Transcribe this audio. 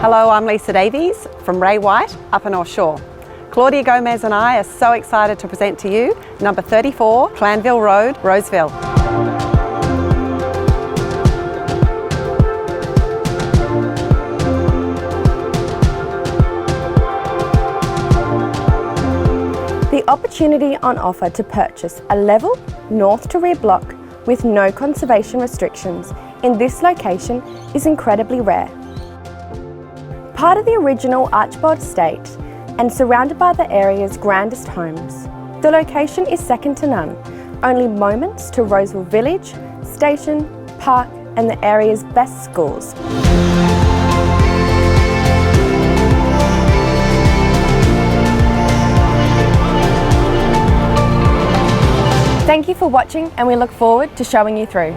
Hello, I'm Lisa Davies from Ray White, Upper North Shore. Claudia Gomez and I are so excited to present to you number 34, Clanville Road, Roseville. The opportunity on offer to purchase a level, north to rear block with no conservation restrictions in this location is incredibly rare. Part of the original Archbold estate and surrounded by the area's grandest homes, the location is second to none, only moments to Roseville Village, station, park and the area's best schools. Thank you for watching and we look forward to showing you through.